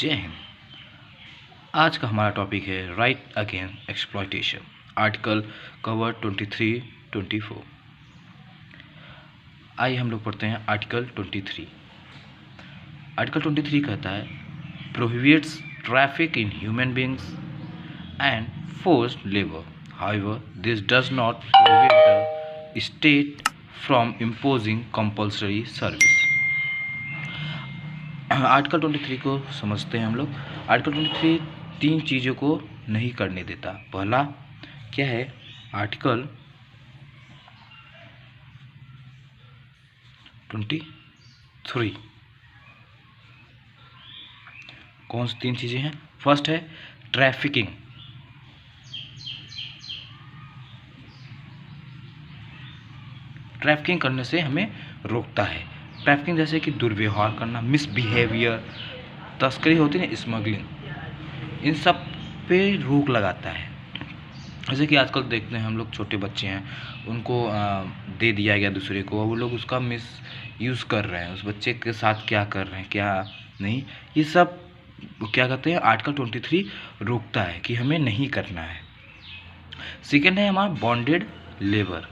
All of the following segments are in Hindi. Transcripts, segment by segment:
जय हिंद। आज का हमारा टॉपिक है right against exploitation, article cover 23-24। आइए हम लोग पढ़ते हैं आर्टिकल 23। आर्टिकल 23 कहता है prohibits traffic in human beings and forced labour, however this does not prohibit the state from imposing compulsory service. Article 23 को समझते हैं हम लोग। आर्टिकल 23 तीन चीज़ों को नहीं करने देता। पहला क्या है? आर्टिकल 23 कौन सी तीन चीज़ें हैं? फर्स्ट है ट्रैफिकिंग। ट्रैफिकिंग करने से हमें रोकता है। ट्रैफिकिंग जैसे कि दुर्व्यवहार करना, मिसबिहेवियर, तस्करी होती है, स्मगलिंग, इन सब पे रोक लगाता है। जैसे कि आजकल देखते हैं हम लोग, छोटे बच्चे हैं, उनको दे दिया गया दूसरे को, वो लोग उसका मिस यूज़ कर रहे हैं, उस बच्चे के साथ क्या कर रहे हैं क्या नहीं, ये सब क्या कहते हैं आर्टिकल 23 रोकता है कि हमें नहीं करना है। सेकेंड है हमारा बॉन्डेड लेबर।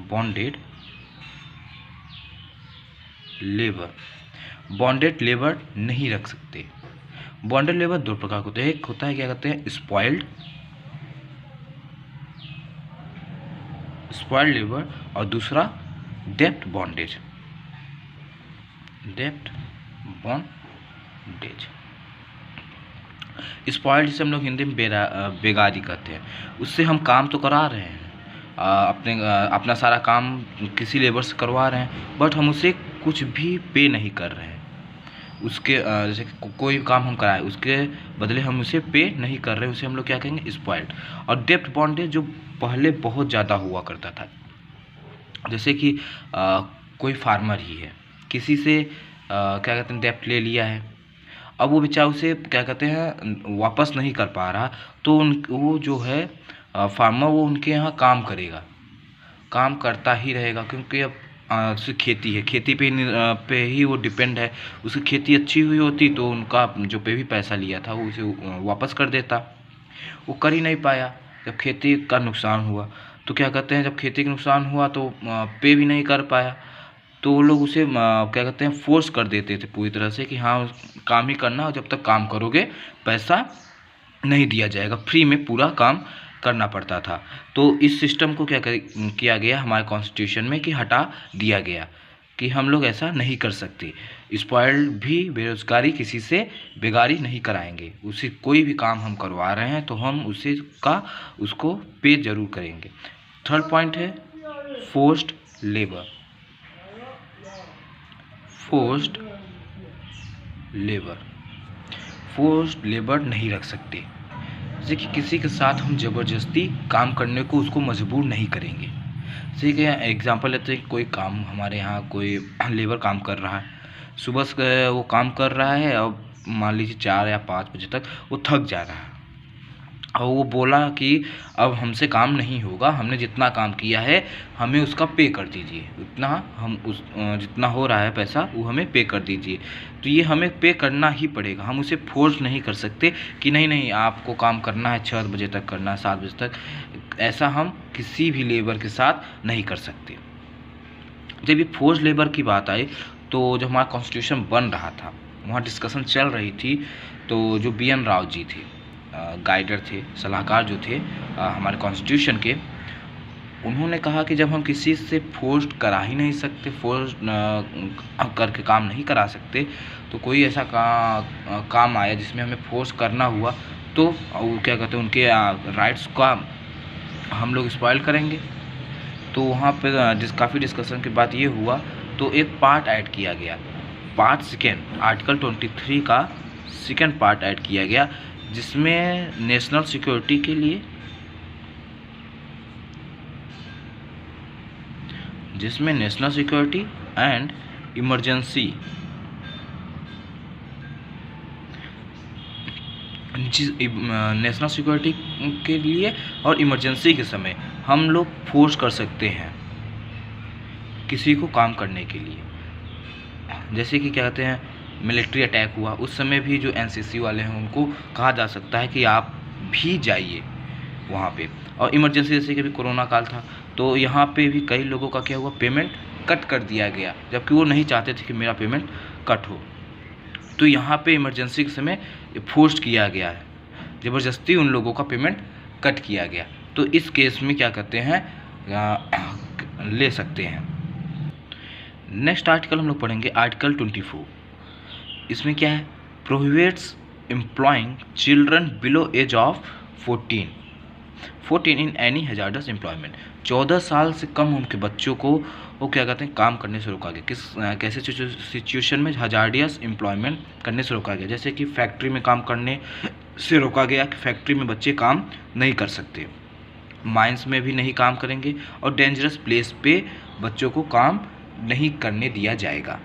बॉन्डेड लेबर नहीं रख सकते। बॉन्डेड लेबर दो प्रकार के होते हैं। एक होता है क्या कहते हैं स्पॉइल्ड लेबर, और दूसरा डेप्ट बॉन्डेज। स्पॉइल्ड जिसे हम लोग हिंदी में बेगारी कहते हैं। उससे हम काम तो करा रहे हैं, अपना सारा काम किसी लेबर से करवा रहे हैं, बट हम उसे कुछ भी पे नहीं कर रहे हैं। उसके जैसे कोई काम हम कराएं, उसके बदले हम उसे पे नहीं कर रहे हैं, उसे हम लोग क्या कहेंगे स्पॉइल्ड। और डेप्ट बॉन्डेज जो पहले बहुत ज़्यादा हुआ करता था, जैसे कि कोई फार्मर ही है, किसी से क्या कहते हैं डेप्ट ले लिया है, अब वो बेचारा उसे क्या कहते हैं वापस नहीं कर पा रहा, तो वो जो है फार्मर वो उनके यहाँ काम करेगा, काम करता ही रहेगा, क्योंकि अब उसकी खेती है, खेती पे ही वो डिपेंड है। उसकी खेती अच्छी हुई होती तो उनका जो पे भी पैसा लिया था वो उसे वापस कर देता। वो कर ही नहीं पाया, जब खेती का नुकसान हुआ तो क्या कहते हैं, जब खेती का नुकसान हुआ तो पे भी नहीं कर पाया, तो वो लोग उसे क्या कहते हैं फोर्स कर देते थे पूरी तरह से कि हाँ काम ही करना, और जब तक काम करोगे पैसा नहीं दिया जाएगा, फ्री में पूरा काम करना पड़ता था। तो इस सिस्टम को क्या किया गया हमारे कॉन्स्टिट्यूशन में कि हटा दिया गया कि हम लोग ऐसा नहीं कर सकते। स्पॉइल्ड भी बेरोजगारी किसी से बेगारी नहीं कराएंगे, उसे कोई भी काम हम करवा रहे हैं तो हम उसको पे जरूर करेंगे। थर्ड पॉइंट है फोर्स्ड लेबर नहीं रख सकते। जैसे कि किसी के साथ हम ज़बरदस्ती काम करने को उसको मजबूर नहीं करेंगे। ठीक है, एग्जांपल लेते हैं, कोई काम हमारे यहाँ कोई लेबर काम कर रहा है, सुबह से वो काम कर रहा है, अब मान लीजिए 4 या 5 बजे तक वो थक जा रहा है, और वो बोला कि अब हमसे काम नहीं होगा, हमने जितना काम किया है हमें उसका पे कर दीजिए, उतना जितना हो रहा है पैसा वो हमें पे कर दीजिए। तो ये हमें पे करना ही पड़ेगा, हम उसे फोर्स नहीं कर सकते कि नहीं आपको काम करना है 6 बजे तक करना है, 7 बजे तक। ऐसा हम किसी भी लेबर के साथ नहीं कर सकते। जब ये फोर्स लेबर की बात आई तो जब हमारा कॉन्स्टिट्यूशन बन रहा था वहाँ डिस्कशन चल रही थी, तो जो BN राव जी थे, गाइडर थे, सलाहकार जो थे हमारे कॉन्स्टिट्यूशन के, उन्होंने कहा कि जब हम किसी से फोर्स करा ही नहीं सकते, फोर्स करके काम नहीं करा सकते, तो कोई ऐसा काम आया जिसमें हमें फोर्स करना हुआ, तो वो क्या कहते हैं उनके राइट्स का हम लोग स्पॉइल करेंगे। तो वहाँ पे काफ़ी डिस्कशन के बाद ये हुआ, तो एक पार्ट ऐड किया गया, पार्ट सेकेंड, आर्टिकल 23 का सेकेंड पार्ट ऐड किया गया, जिसमें नेशनल सिक्योरिटी के लिए, national security and emergency, national security के लिए और इमरजेंसी के समय हम लोग फोर्स कर सकते हैं किसी को काम करने के लिए। जैसे कि क्या कहते हैं, मिलिट्री अटैक हुआ, उस समय भी जो एनसीसी वाले हैं उनको कहा जा सकता है कि आप भी जाइए वहाँ पे। और इमरजेंसी जैसे कि अभी कोरोना काल था, तो यहाँ पे भी कई लोगों का क्या हुआ, पेमेंट कट कर दिया गया, जबकि वो नहीं चाहते थे कि मेरा पेमेंट कट हो। तो यहाँ पे इमरजेंसी के समय फोर्स किया गया है, ज़बरदस्ती उन लोगों का पेमेंट कट किया गया। तो इस केस में क्या कहते हैं, ले सकते हैं। नेक्स्ट आर्टिकल हम लोग पढ़ेंगे आर्टिकल 24। इसमें क्या है, prohibits employing children below age of 14 in any hazardous employment. 14 साल से कम उम्र के बच्चों को वो क्या कहते हैं, काम करने से रोका गया। कैसे सिचुएशन में हजार्डियस एम्प्लॉयमेंट करने से रोका गया, जैसे कि फैक्ट्री में काम करने से रोका गया कि फैक्ट्री में बच्चे काम नहीं कर सकते, माइंस में भी नहीं काम करेंगे, और डेंजरस प्लेस पे बच्चों को काम नहीं करने दिया जाएगा।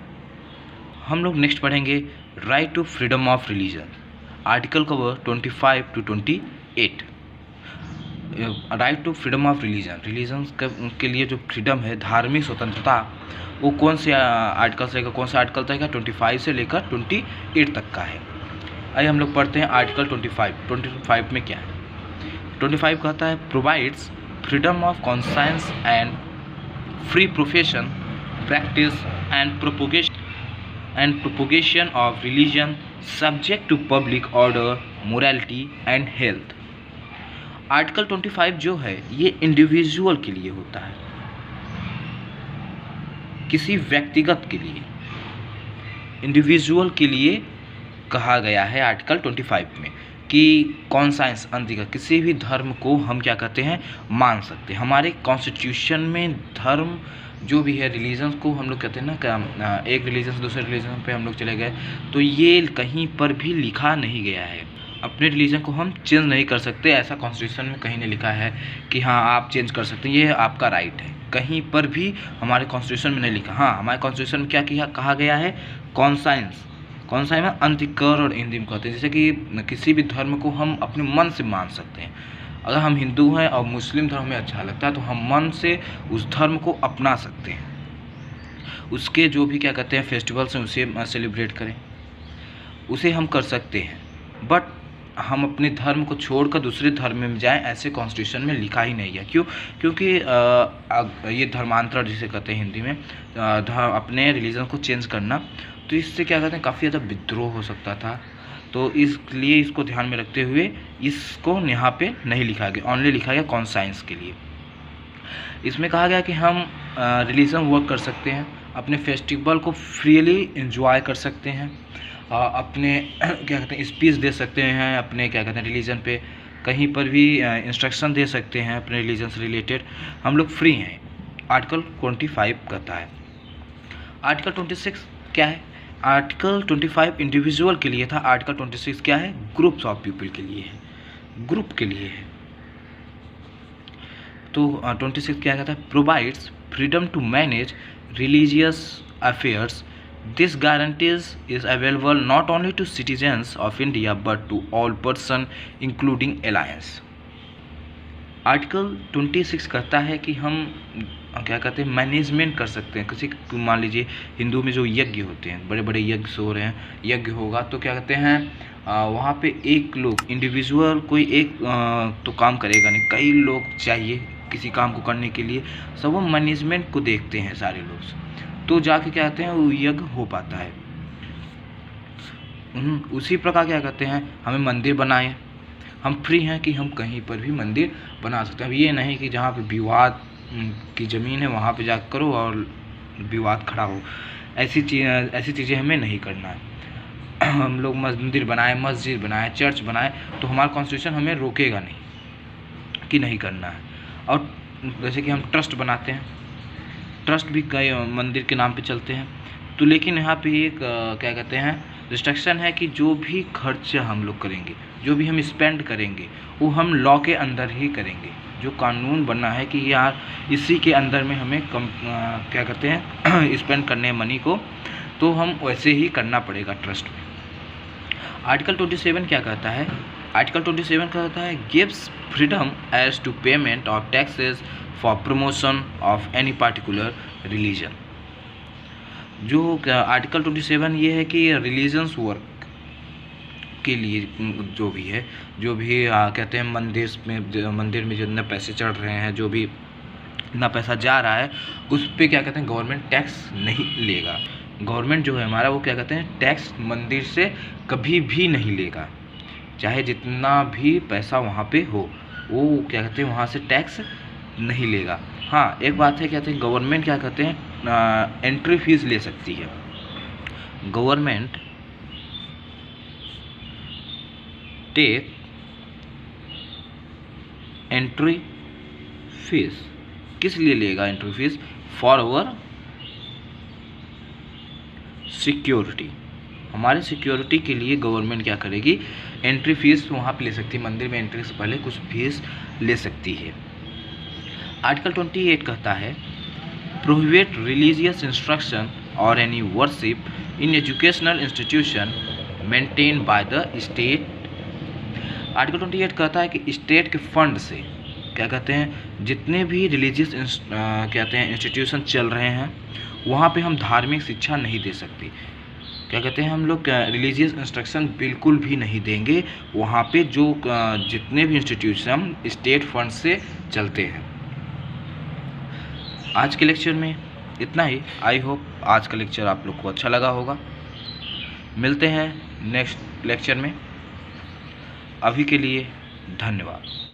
हम लोग नेक्स्ट पढ़ेंगे right to freedom of religion. Article cover 25 to 28। Right to freedom of religion के लिए जो फ्रीडम है, धार्मिक स्वतंत्रता, वो कौन से आर्टिकल से लेकर कौन सा आर्टिकल तक है, 25 से लेकर 28 तक का है। आइए हम लोग पढ़ते हैं आर्टिकल 25 में क्या है। 25 कहता है provides freedom of conscience and free profession practice and propagation of religion subject to public order, morality and health. Article 25 जो है ये इंडिविजुअल के लिए होता है, किसी व्यक्तिगत के लिए, इंडिविजुअल के लिए कहा गया है आर्टिकल 25 में कि कॉन्साइंस अंतिका, किसी भी धर्म को हम क्या कहते हैं, मान सकते हैं। हमारे कॉन्स्टिट्यूशन में धर्म जो भी है, रिलीजन को हम लोग कहते हैं ना, एक रिलीजन से दूसरे रिलीजन पे हम लोग चले गए, तो ये कहीं पर भी लिखा नहीं गया है। अपने रिलीजन को हम चेंज नहीं कर सकते, ऐसा कॉन्स्टिट्यूशन में कहीं नहीं लिखा है कि हाँ आप चेंज कर सकते हैं, ये आपका राइट है। कहीं पर भी हमारे कॉन्स्टिट्यूशन में नहीं लिखा। हाँ, हमारे कॉन्स्टिट्यूशन में क्या कहा गया है, कॉन्साइंस में अंतिकर और हिंदी में कहते हैं, जैसे कि किसी भी धर्म को हम अपने मन से मान सकते हैं। अगर हम हिंदू हैं और मुस्लिम धर्म में अच्छा लगता है तो हम मन से उस धर्म को अपना सकते हैं। उसके जो भी क्या कहते हैं फेस्टिवल्स हैं उसे सेलिब्रेट करें, उसे हम कर सकते हैं। बट हम अपने धर्म को छोड़कर दूसरे धर्म में जाएं, ऐसे कॉन्स्टिट्यूशन में लिखा ही नहीं है। क्यों? क्योंकि ये धर्मांतरण जिसे कहते हैं हिंदी में, अपने रिलीजन को चेंज करना, तो इससे क्या कहते हैं काफ़ी ज़्यादा विद्रोह हो सकता था। तो इसलिए इसको ध्यान में रखते हुए इसको यहाँ पे नहीं लिखा गया, ओनली लिखा गया कॉन्साइंस के लिए। इसमें कहा गया कि हम रिलीजन वर्क कर सकते हैं, अपने फेस्टिवल को फ्रीली एंजॉय कर सकते हैं, अपने क्या कहते हैं स्पीच दे सकते हैं, अपने क्या कहते हैं रिलीजन पे कहीं पर भी इंस्ट्रक्शन दे सकते हैं अपने रिलीजन से रिलेटेड, हम लोग फ्री हैं। आर्टिकल 25 कहता है। आर्टिकल 26 क्या है? आर्टिकल 25 इंडिविजुअल के लिए था, आर्टिकल 26 क्या है? ग्रुप्स ऑफ पीपल के लिए है, ग्रुप के लिए है। तो 26 क्या कहता है? Provides freedom to manage religious affairs, this guarantees is available not only to citizens of India but to all person including alliance। Article 26 कहता है कि हम क्या कहते हैं मैनेजमेंट कर सकते हैं किसी, मान लीजिए हिंदू में जो यज्ञ होते हैं, बड़े बड़े यज्ञ हो रहे हैं, यज्ञ होगा तो क्या कहते हैं वहाँ पे एक लोग इंडिविजुअल कोई एक तो काम करेगा नहीं, कई लोग चाहिए किसी काम को करने के लिए, सब वो मैनेजमेंट को देखते हैं सारे लोग, तो जाके क्या कहते हैं वो यज्ञ हो पाता है। उसी प्रकार क्या कहते हैं हमें मंदिर बनाए, हम फ्री हैं कि हम कहीं पर भी मंदिर बना सकते हैं। अब ये नहीं कि जहाँ पे विवाद की ज़मीन है वहाँ पे जाकर करो और विवाद खड़ा हो, ऐसी चीज़ें हमें नहीं करना है। हम लोग मंदिर बनाए, मस्जिद बनाए, चर्च बनाए, तो हमारा कॉन्स्टिट्यूशन हमें रोकेगा नहीं कि नहीं करना है। और जैसे कि हम ट्रस्ट बनाते हैं, ट्रस्ट भी कई मंदिर के नाम पे चलते हैं, तो लेकिन यहाँ पे एक क्या कहते हैं रिस्ट्रिक्शन है कि जो भी खर्च हम लोग करेंगे, जो भी हम स्पेंड करेंगे, वो हम लॉ के अंदर ही करेंगे। जो कानून बनना है कि यार इसी के अंदर में हमें क्या कहते हैं स्पेंड करने हैं मनी को, तो हम वैसे ही करना पड़ेगा ट्रस्ट में। आर्टिकल 27 क्या कहता है? आर्टिकल 27 कहता है gives freedom as to payment of taxes for promotion of any particular religion. जो आर्टिकल 27 ये है कि रिलीजन्स वर्क के लिए जो भी है, जो भी कहते हैं मंदिर में जितने पैसे चढ़ रहे हैं, जो भी इतना पैसा जा रहा है, उस पे क्या कहते हैं गवर्नमेंट टैक्स नहीं लेगा। गवर्नमेंट जो है हमारा वो क्या कहते हैं टैक्स मंदिर से कभी भी नहीं लेगा, चाहे जितना भी पैसा वहाँ पे हो, वो क्या कहते हैं वहाँ से टैक्स नहीं लेगा। हाँ, एक बात है, कहते हैं गवर्नमेंट क्या कहते हैं एंट्री फीस ले सकती है। गवर्नमेंट टेक एंट्री फीस, किस लिए लेगा entry fees? For our security, हमारे सिक्योरिटी के लिए गवर्नमेंट क्या करेगी, एंट्री फीस वहाँ पे ले सकती है, मंदिर में एंट्री से पहले कुछ फीस ले सकती है। आर्टिकल 28 कहता है प्रोहिबिट रिलीजियस इंस्ट्रक्शन और any worship in educational institution maintain by the state. Article 28 कहता है कि स्टेट के फंड से क्या कहते हैं जितने भी रिलीजियस कहते हैं इंस्टीट्यूशन चल रहे हैं, वहाँ पे हम धार्मिक शिक्षा नहीं दे सकते। क्या कहते हैं हम लोग रिलीजियस इंस्ट्रक्शन बिल्कुल भी नहीं देंगे वहाँ पे, जो जितने भी इंस्टीट्यूशन स्टेट फंड से चलते हैं। आज के लेक्चर में इतना ही। आई होप आज का लेक्चर आप लोग को अच्छा लगा होगा। मिलते हैं नेक्स्ट लेक्चर में। अभी के लिए धन्यवाद।